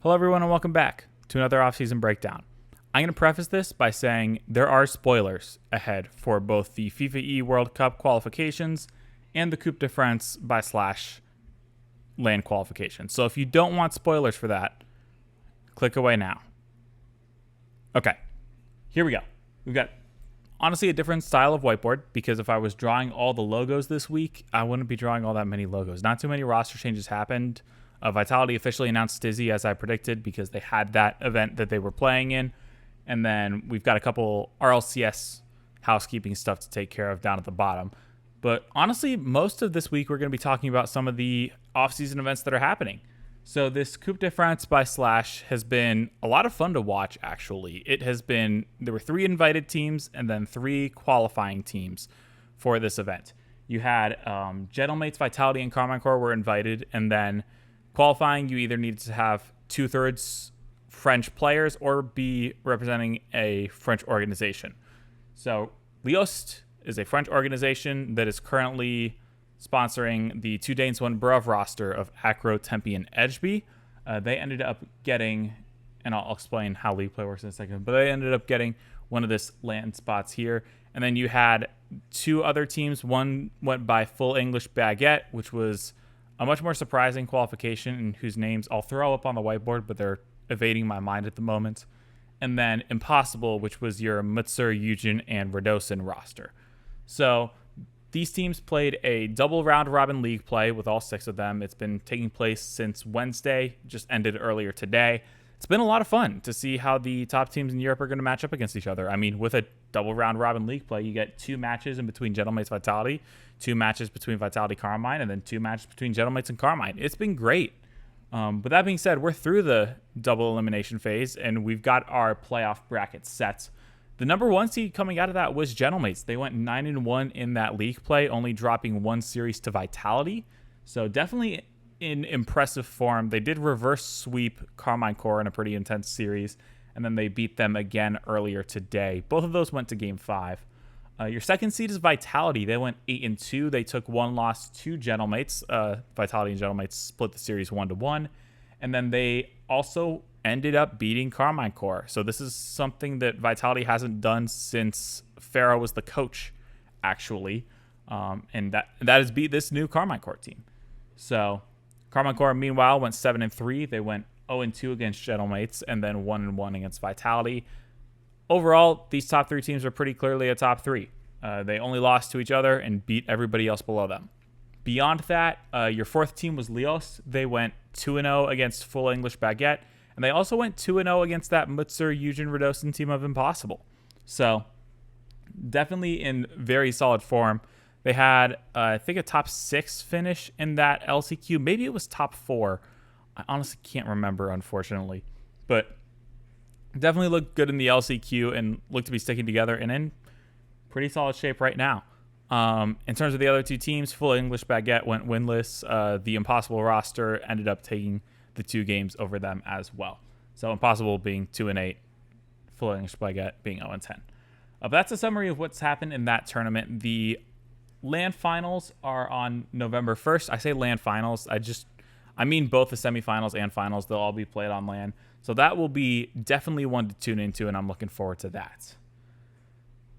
Hello everyone and welcome back to another offseason breakdown. I'm going to preface this by saying there are spoilers ahead for both the FIFAe World Cup qualifications and the Coupe De France / LAN qualifications. So if you don't want spoilers for that, click away now. Okay, here we go. We've got honestly a different style of whiteboard because if I was drawing all the logos this week, I wouldn't be drawing all that many logos. Not too many roster changes happened. Vitality officially announced Stizzy as I predicted because they had that event that they were playing in. And then we've got a couple RLCS housekeeping stuff to take care of down at the bottom. But honestly, most of this week we're going to be talking about some of the off-season events that are happening. So this Coupe de France by Slash has been a lot of fun to watch, actually. There were 3 invited teams and then 3 qualifying teams for this event. You had Gentlemates, Vitality, and Carmine Corps were invited, and then qualifying, you either needed to have 2/3 French players or be representing a French organization. So Lostt is a French organization that is currently sponsoring the 2 Danes 1 Bruv roster of Acro, Tempe, and Edgeby. They ended up getting, and I'll explain how league play works in a second, but they ended up getting one of this LAN spots here. And then you had 2 other teams. One went by Full English Baguette, which was a much more surprising qualification, and whose names I'll throw up on the whiteboard, but they're evading my mind at the moment. And then Impossible, which was your Mutsur, Eugen, and Radosin roster. So these teams played a double round-robin league play with all 6 of them. It's been taking place since Wednesday, just ended earlier today. It's been a lot of fun to see how the top teams in Europe are going to match up against each other. I mean, with a double round-robin league play, you get 2 matches in between Gentlemates Vitality, 2 matches between Vitality Carmine, and then 2 matches between Gentlemates and Carmine. It's been great. But that being said, we're through the double elimination phase, and we've got our playoff bracket set. The number 1 seed coming out of that was Gentlemates. They went 9-1 in that league play, only dropping 1 series to Vitality. So definitely in impressive form. They did reverse sweep Carmine Corps in a pretty intense series, and then they beat them again earlier today. Both of those went to Game 5. Your second seed is Vitality. They went 8-2. They took 1 loss to Gentlemates. Vitality and Gentlemates split the series 1-1. And then they also ended up beating Carmine Corps. So this is something that Vitality hasn't done since Pharaoh was the coach, actually. And that has beat this new Carmine Corps team. So Carmine Corps, meanwhile, went 7-3. They went 0-2 against Gentlemates and then 1-1 against Vitality. Overall, these top 3 teams are pretty clearly a top 3. They only lost to each other and beat everybody else below them. Beyond that, your 4th team was Lostt. They went 2-0 against Full English Baguette, and they also went 2-0 against that Mutsur Eugen Radosin team of Impossible. So definitely in very solid form. They had, I think, a top 6 finish in that LCQ. Maybe it was top 4. I honestly can't remember, unfortunately. But definitely looked good in the LCQ and looked to be sticking together and in pretty solid shape right now. In terms of the other 2 teams, Full English Baguette went winless. The Impossible roster ended up taking the 2 games over them as well. So Impossible being 2-8, Full English Baguette being 0-10. But that's a summary of what's happened in that tournament. The LAN finals are on November 1st. I say LAN finals. I mean both the semifinals and finals. They'll all be played on LAN. So that will be definitely one to tune into, and I'm looking forward to that.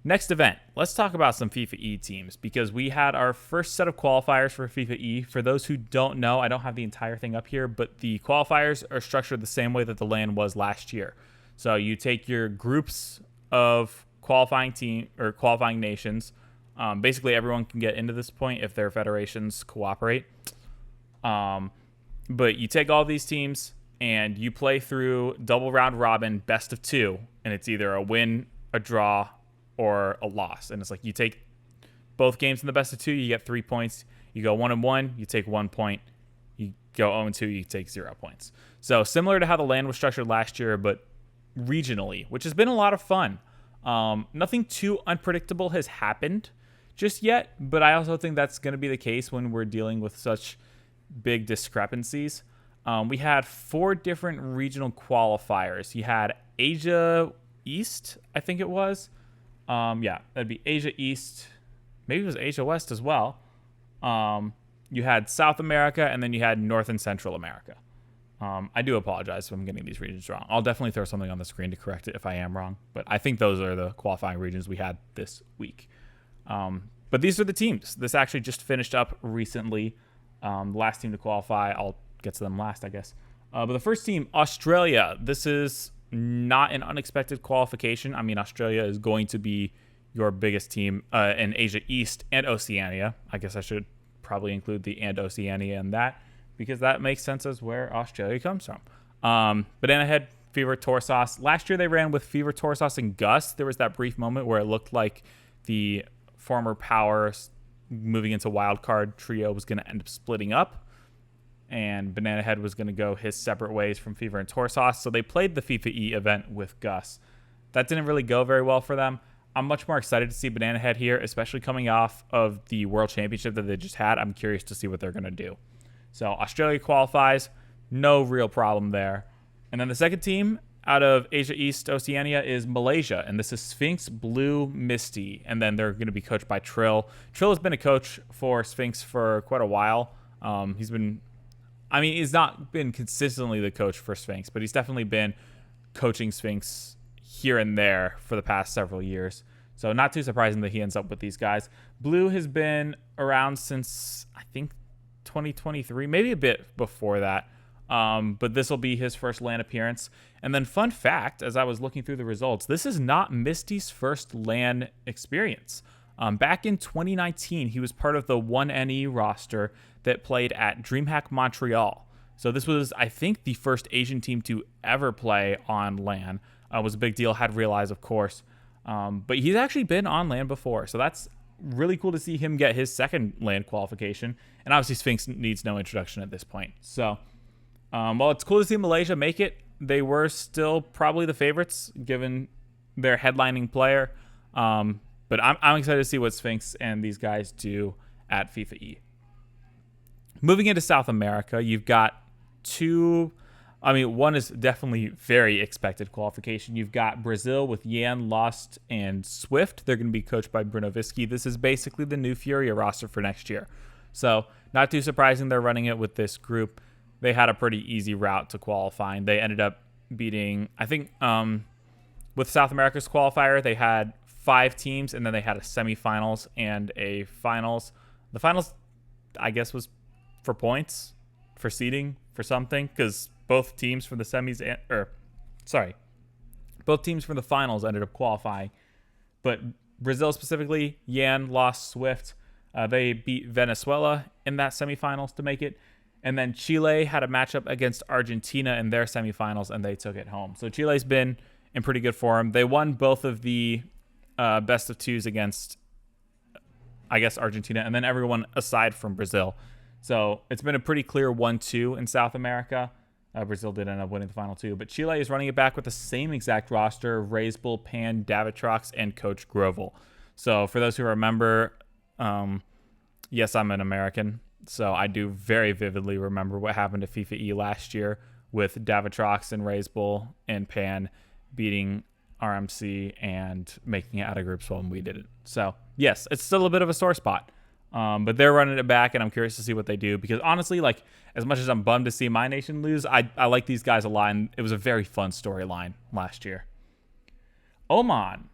Next event, let's talk about some FIFAe teams because we had our first set of qualifiers for FIFAe. For those who don't know, I don't have the entire thing up here, but the qualifiers are structured the same way that the LAN was last year. So you take your groups of qualifying nations. Basically, everyone can get into this point if their federations cooperate. But you take all these teams and you play through double round robin best of 2, and it's either a win, a draw, or a loss. And it's like you take both games in the best of 2, you get 3 points. You go 1-1, you take 1 point. You go 0-2, you take 0 points. So similar to how the LAN was structured last year, but regionally, which has been a lot of fun. Nothing too unpredictable has happened just yet, but I also think that's going to be the case when we're dealing with such big discrepancies. We had 4 different regional qualifiers. You had Asia East, I think it was. Yeah, that'd be Asia East. Maybe it was Asia West as well. You had South America, and then you had North and Central America. I do apologize if I'm getting these regions wrong. I'll definitely throw something on the screen to correct it if I am wrong. But I think those are the qualifying regions we had this week. But these are the teams. This actually just finished up recently. The last team to qualify, I'll get to them last, I guess. But the first team, Australia. This is not an unexpected qualification. I mean, Australia is going to be your biggest team in Asia East and Oceania. I guess I should probably include the and Oceania in that, because that makes sense as where Australia comes from. Bananahead, Fever, Torsauce. Last year they ran with Fever, Torsauce, and Gus. There was that brief moment where it looked like the former Power moving into wildcard trio was going to end up splitting up, and Bananahead was going to go his separate ways from Fever and Torsauce. So they played the FIFAe event with Gus. That didn't really go very well for them. I'm much more excited to see Bananahead here, especially coming off of the World Championship that they just had. I'm curious to see what they're going to do. So Australia qualifies, no real problem there. And then the second team out of Asia East Oceania is Malaysia, and this is Sphinx, Blue, Misty, and then they're going to be coached by Trill. Trill has been a coach for Sphinx for quite a while. He's not been consistently the coach for Sphinx, but he's definitely been coaching Sphinx here and there for the past several years. So not too surprising that he ends up with these guys. Blue has been around since, I think, 2023, maybe a bit before that. But this will be his first LAN appearance. And then fun fact, as I was looking through the results, this is not Misty's first LAN experience. Back in 2019, he was part of the 1NE roster that played at DreamHack Montreal. So this was, I think, the first Asian team to ever play on LAN. Was a big deal, had Real Eyes, of course. But he's actually been on LAN before, so that's really cool to see him get his second LAN qualification. And obviously Sphinx needs no introduction at this point. So while it's cool to see Malaysia make it, they were still probably the favorites given their headlining player. But I'm excited to see what Sphinx and these guys do at FIFAe. Moving into South America, you've got one is definitely very expected qualification. You've got Brazil with Yan, Lostt, and Swiftt. They're going to be coached by Bruno Visky. This is basically the new Furia roster for next year. So not too surprising they're running it with this group. They had a pretty easy route to qualifying. They ended up beating, I think, with South America's qualifier, they had 5 teams, and then they had a semifinals and a finals. The finals, I guess, was for points, for seeding, for something, because both teams from the both teams from the finals ended up qualifying. But Brazil specifically, Yan, Lostt, Swiftt, they beat Venezuela in that semifinals to make it. And then Chile had a matchup against Argentina in their semifinals, and they took it home. So Chile's been in pretty good form. They won both of the best of twos against, I guess, Argentina, and then everyone aside from Brazil. So it's been a pretty clear 1-2 in South America. Brazil did end up winning the final 2, but Chile is running it back with the same exact roster: Reysbull, Pan, Davitrox, and Coach Grovel. So for those who remember, yes, I'm an American, so I do very vividly remember what happened to FIFAe last year with Davitrox and Reysbull and Pan beating RMC and making it out of groups when we did it. So yes, it's still a bit of a sore spot. But they're running it back, and I'm curious to see what they do, because honestly, like, as much as I'm bummed to see my nation lose, I like these guys a lot, and it was a very fun storyline last year. Oman.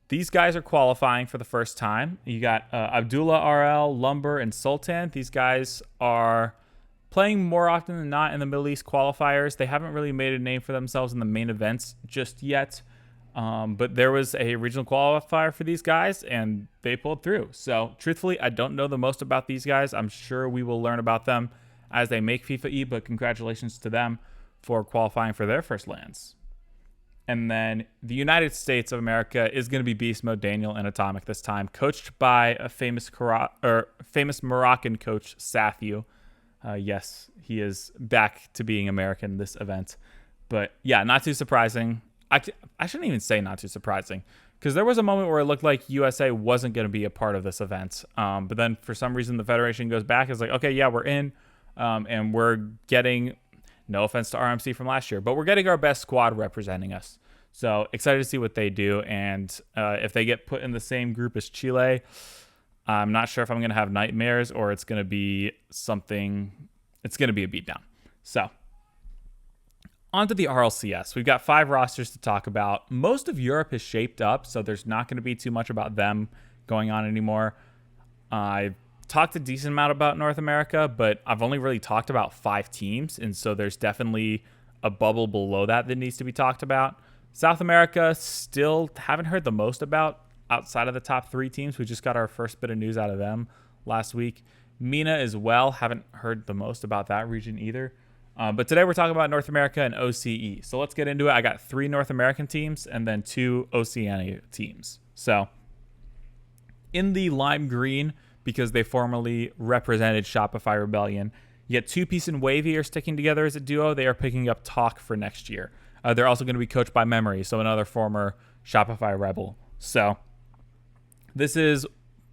These guys are qualifying for the first time. You got Abdullahrll, Lunr, and Sultan. These guys are playing more often than not in the Middle East qualifiers. They haven't really made a name for themselves in the main events just yet. But there was a regional qualifier for these guys, and they pulled through. So, truthfully, I don't know the most about these guys. I'm sure we will learn about them as they make FIFAe, but congratulations to them for qualifying for their first lands. And then the United States of America is going to be Beastmode, Daniel, and Atomic this time, coached by a famous Moroccan coach, Sathiou. Yes, he is back to being American this event. But yeah, not too surprising. I shouldn't even say not too surprising, because there was a moment where it looked like USA wasn't going to be a part of this event. But then for some reason, the Federation goes back. It's like, okay, yeah, we're in. And we're getting, no offense to RMC from last year, but we're getting our best squad representing us. So excited to see what they do. And if they get put in the same group as Chile, I'm not sure if I'm going to have nightmares or it's going to be something, it's going to be a beatdown. So, on to the RLCS. We've got 5 rosters to talk about. Most of Europe is shaped up, so there's not going to be too much about them going on anymore. I've talked a decent amount about North America, but I've only really talked about 5 teams, and so there's definitely a bubble below that needs to be talked about. South America, still haven't heard the most about outside of the top 3 teams. We just got our first bit of news out of them last week. MENA as well, haven't heard the most about that region either. But today we're talking about North America and OCE. So let's get into it. I got 3 North American teams and then 2 Oceania teams. So in the lime green, because they formerly represented Shopify Rebellion, you get 2Piece and Wahvey are sticking together as a duo. They are picking up Tawk for next year. They're also going to be coached by Memory, so another former Shopify Rebel. So this is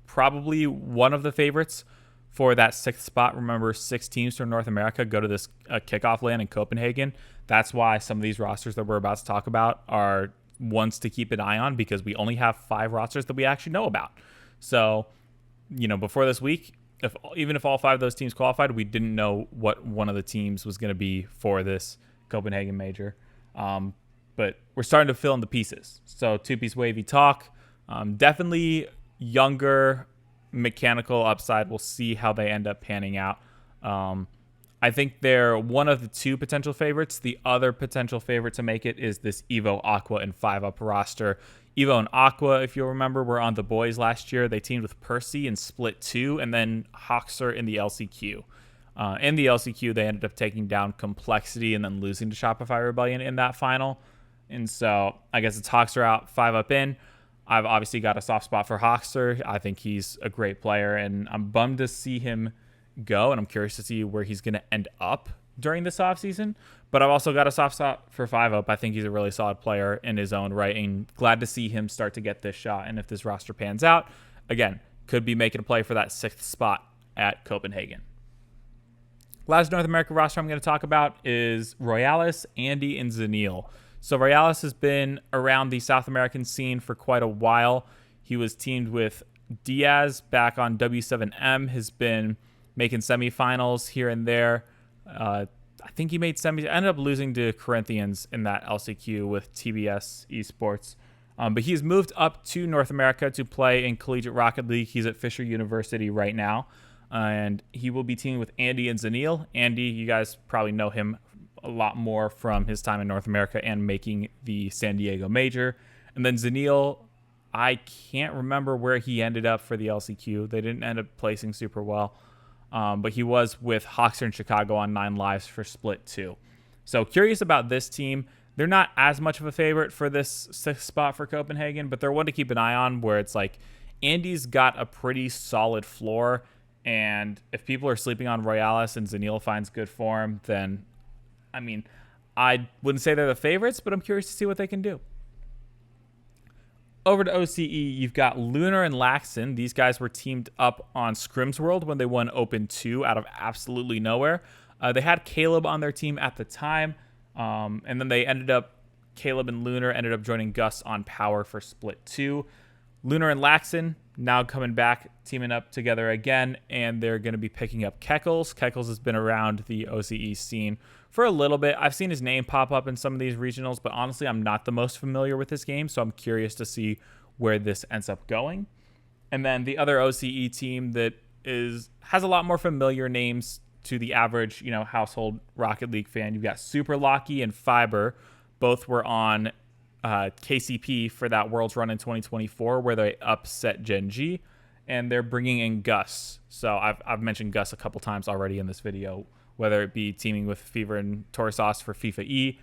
probably one of the favorites for that 6th spot. Remember, 6 teams from North America go to this kickoff land in Copenhagen. That's why some of these rosters that we're about to talk about are ones to keep an eye on, because we only have 5 rosters that we actually know about. So, before this week, even if all 5 of those teams qualified, we didn't know what one of the teams was going to be for this Copenhagen major. But we're starting to fill in the pieces. So 2Piece Wahvey Tawk, definitely younger, mechanical upside. We'll see how they end up panning out. I think they're one of the 2 potential favorites. The other potential favorite to make it is this Evoh, Aqua, and 5-up roster. Evoh and Aqua, if you'll remember, were on the boys last year. They teamed with Percy in Split 2 and then Hoxer in the LCQ. In the LCQ, they ended up taking down Complexity and then losing to Shopify Rebellion in that final. And so I guess it's Hoxer out, 5-up in. I've obviously got a soft spot for Hoxer. I think he's a great player, and I'm bummed to see him go, and I'm curious to see where he's going to end up during this offseason. But I've also got a soft spot for 5-up. I think he's a really solid player in his own right, and glad to see him start to get this shot. And if this roster pans out, again, could be making a play for that 6th spot at Copenhagen. Last North American roster I'm going to talk about is Royales, Andy, and Zineel. So Royales has been around the South American scene for quite a while. He was teamed with Diaz back on W7M, has been making semifinals here and there. I think he made semis, ended up losing to Corinthians in that LCQ with TBS Esports. But he's moved up to North America to play in Collegiate Rocket League. He's at Fisher University right now. And he will be teaming with Andy and Zineel. Andy, you guys probably know him a lot more from his time in North America and making the San Diego Major. And then Zineel, I can't remember where he ended up for the LCQ. They didn't end up placing super well. But he was with Hoxer in Chicago on 9 Lives for Split 2. So curious about this team. They're not as much of a favorite for this 6th spot for Copenhagen, but they're one to keep an eye on, where it's like Andy's got a pretty solid floor. And if people are sleeping on Royales and Zineel finds good form, then, I wouldn't say they're the favorites, but I'm curious to see what they can do. Over to OCE, you've got Lunr and Laxin. These guys were teamed up on Scrims World when they won Open 2 out of absolutely nowhere. They had Caleb on their team at the time, and then Caleb and Lunr ended up joining Gus on Power for Split 2. Lunr and Laxin now coming back, teaming up together again, and they're going to be picking up Kekkles. Kekkles has been around the OCE scene for a little bit. I've seen his name pop up in some of these regionals, but honestly, I'm not the most familiar with this game, so I'm curious to see where this ends up going. And then the other OCE team that has a lot more familiar names to the average, household Rocket League fan. You've got Superlachie and Fiberr. Both were on KCP for that Worlds run in 2024, where they upset Gen G, and they're bringing in Gus. So I've mentioned Gus a couple times already in this video, whether it be teaming with Fever and Torsauce for FIFAe.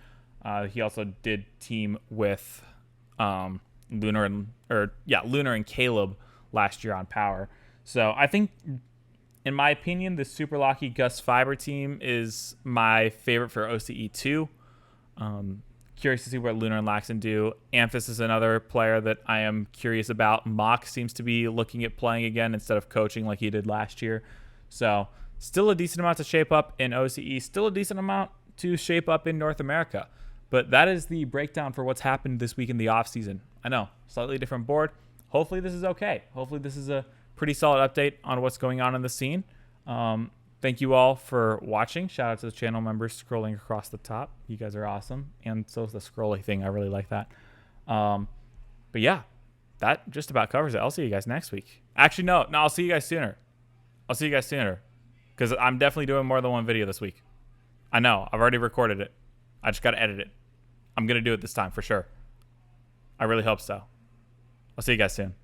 He also did team with Lunr and Caleb last year on Power. So I think, in my opinion, the Superlachie Gus Fiberr team is my favorite for OCE 2. Curious to see what Lunr and Laxin do. Amphis is another player that I am curious about. Mock seems to be looking at playing again instead of coaching like he did last year. So still a decent amount to shape up in OCE. Still a decent amount to shape up in North America. But that is the breakdown for what's happened this week in the offseason. I know, slightly different board. Hopefully this is okay. Hopefully this is a pretty solid update on what's going on in the scene. thank you all for watching. Shout out to the channel members scrolling across the top. You guys are awesome. And so is the scrolly thing. I really like that. But yeah, that just about covers it. I'll see you guys next week. Actually, no, I'll see you guys sooner. Because I'm definitely doing more than one video this week. I know. I've already recorded it. I just got to edit it. I'm going to do it this time for sure. I really hope so. I'll see you guys soon.